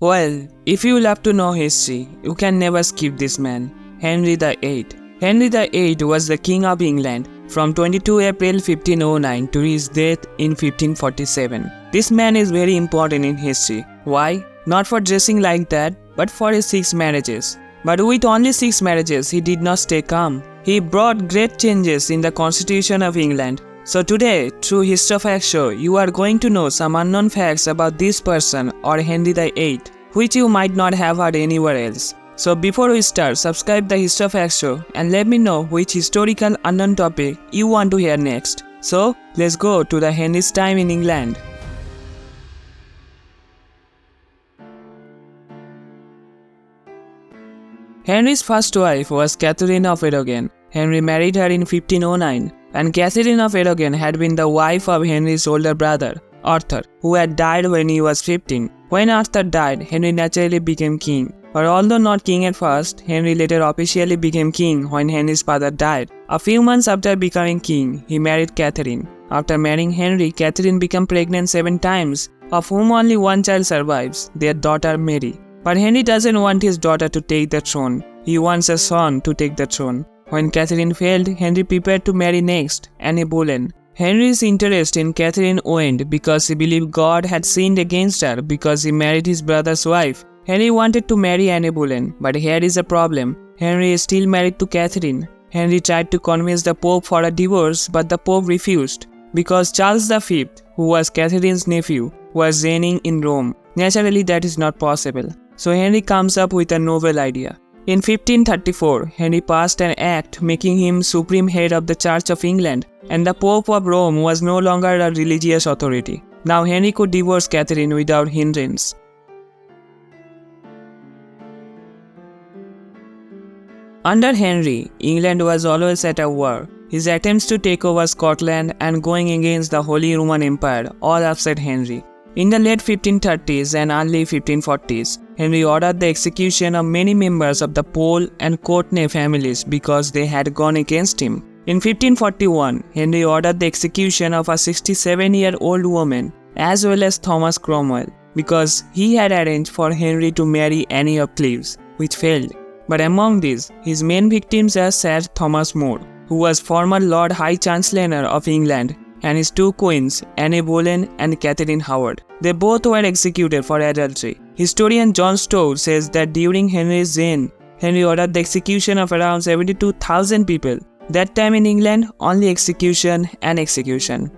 Well, if you love to know history, you can never skip this man, Henry VIII. Henry VIII was the King of England from 22 April 1509 to his death in 1547. This man is very important in history. Why? Not for dressing like that, but for his 6 marriages. But with only 6 marriages, he did not stay calm. He brought great changes in the Constitution of England. So today, through History Facts Show, you are going to know some unknown facts about this person or Henry VIII, which you might not have heard anywhere else. So before we start, subscribe the History Facts Show and let me know which historical unknown topic you want to hear next. So let's go to the Henry's time in England. Henry's first wife was Catherine of Aragon. Henry married her in 1509, and Catherine of Aragon had been the wife of Henry's older brother, Arthur, who had died when he was 15. When Arthur died, Henry naturally became king. But although not king at first, Henry later officially became king when Henry's father died. A few months after becoming king, he married Catherine. After marrying Henry, Catherine became pregnant 7 times, of whom only one child survives, their daughter Mary. But Henry doesn't want his daughter to take the throne. He wants a son to take the throne. When Catherine failed, Henry prepared to marry next, Anne Boleyn. Henry's interest in Catherine waned because he believed God had sinned against her because he married his brother's wife. Henry wanted to marry Anne Boleyn, but here is a problem. Henry is still married to Catherine. Henry tried to convince the Pope for a divorce, but the Pope refused because Charles V, who was Catherine's nephew, was reigning in Rome. Naturally, that is not possible. So Henry comes up with a novel idea. In 1534, Henry passed an act making him supreme head of the Church of England, and the Pope of Rome was no longer a religious authority. Now Henry could divorce Catherine without hindrance. Under Henry, England was always at a war. His attempts to take over Scotland and going against the Holy Roman Empire all upset Henry. In the late 1530s and early 1540s, Henry ordered the execution of many members of the Pole and Courtenay families because they had gone against him. In 1541, Henry ordered the execution of a 67-year-old woman as well as Thomas Cromwell because he had arranged for Henry to marry Anne of Cleves, which failed. But among these, his main victims are Sir Thomas More, who was former Lord High Chancellor of England, and his 2 queens, Anne Boleyn and Catherine Howard. They both were executed for adultery. Historian John Stowe says that during Henry's reign, Henry ordered the execution of around 72,000 people. That time in England, only execution and execution.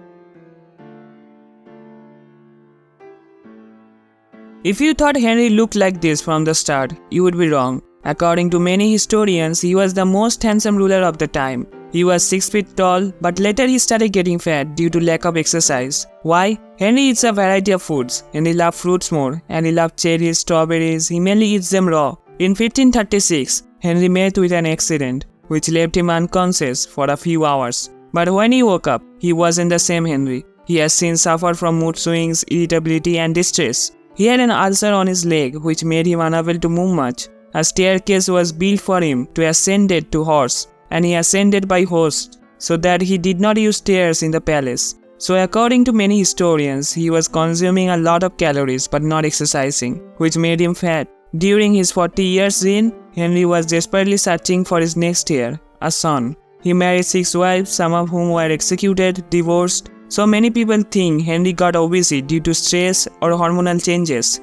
If you thought Henry looked like this from the start, you would be wrong. According to many historians, he was the most handsome ruler of the time. He was 6 feet tall, but later he started getting fat due to lack of exercise. Why? Henry eats a variety of foods. Henry loved fruits more, and he loved cherries, strawberries. He mainly eats them raw. In 1536, Henry met with an accident, which left him unconscious for a few hours. But when he woke up, he wasn't the same Henry. He has since suffered from mood swings, irritability, and distress. He had an ulcer on his leg, which made him unable to move much. A staircase was built for him to ascend it to horse, and he ascended by horse, so that he did not use stairs in the palace. So according to many historians, he was consuming a lot of calories but not exercising, which made him fat. During his 40 years reign, Henry was desperately searching for his next heir, a son. He married 6 wives, some of whom were executed, divorced. So many people think Henry got obesity due to stress or hormonal changes.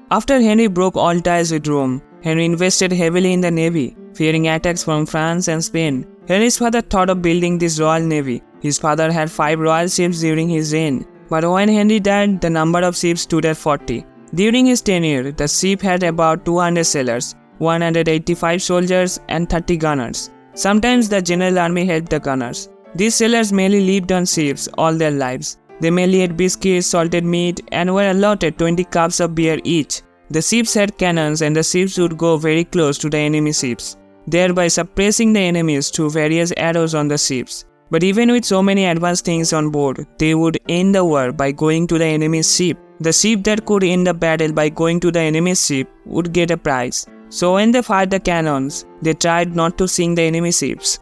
After Henry broke all ties with Rome, Henry invested heavily in the navy, fearing attacks from France and Spain. Henry's father thought of building this royal navy. His father had 5 royal ships during his reign, but when Henry died, the number of ships stood at 40. During his tenure, the ship had about 200 sailors, 185 soldiers, and 30 gunners. Sometimes the general army helped the gunners. These sailors mainly lived on ships all their lives. They mainly ate biscuits, salted meat, and were allotted 20 cups of beer each. The ships had cannons, and the ships would go very close to the enemy ships, thereby suppressing the enemies through various arrows on the ships. But even with so many advanced things on board, they would end the war by going to the enemy's ship. The ship that could end the battle by going to the enemy's ship would get a prize. So when they fired the cannons, they tried not to sink the enemy ships.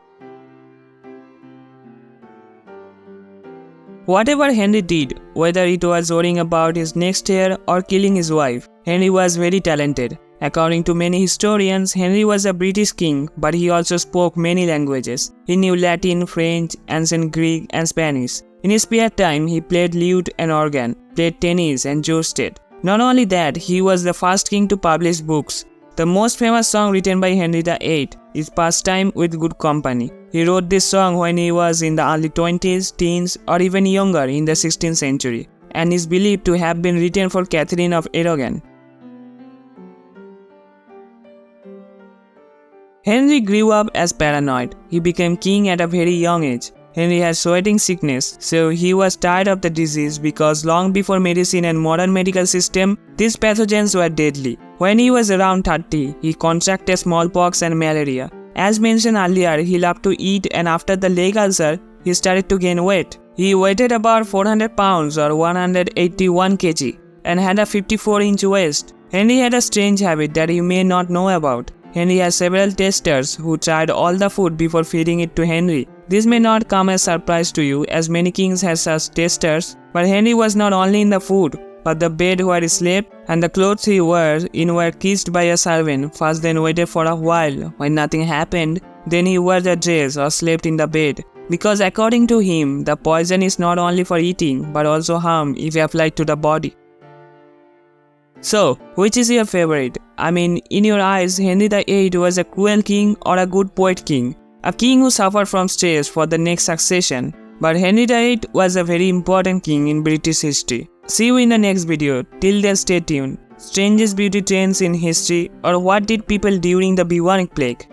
Whatever Henry did, whether it was worrying about his next heir or killing his wife, Henry was very talented. According to many historians, Henry was a British king, but he also spoke many languages. He knew Latin, French, ancient Greek, and Spanish. In his spare time, he played lute and organ, played tennis, and jousted. Not only that, he was the first king to publish books. The most famous song written by Henry VIII is Pastime with Good Company. He wrote this song when he was in the early 20s, teens, or even younger in the 16th century, and is believed to have been written for Catherine of Aragon. Henry grew up as paranoid. He became king at a very young age. Henry had sweating sickness, so he was tired of the disease because long before medicine and modern medical system, these pathogens were deadly. When he was around 30, he contracted smallpox and malaria. As mentioned earlier, he loved to eat, and after the leg ulcer, he started to gain weight. He weighed about 400 pounds or 181 kg and had a 54-inch waist. Henry had a strange habit that you may not know about. Henry had several testers who tried all the food before feeding it to Henry. This may not come as a surprise to you, as many kings had such testers, but Henry was not only in the food, but the bed where he slept and the clothes he wore in were kissed by a servant, first then waited for a while. When nothing happened, then he wore the dress or slept in the bed. Because according to him, the poison is not only for eating, but also harm if applied to the body. So, which is your favorite? I mean, in your eyes, Henry VIII was a cruel king or a good poet king? A king who suffered from stress for the next succession. But Henry VIII was a very important king in British history. See you in the next video. Till then, stay tuned. Strangest beauty trends in history, or what did people during the bubonic plague?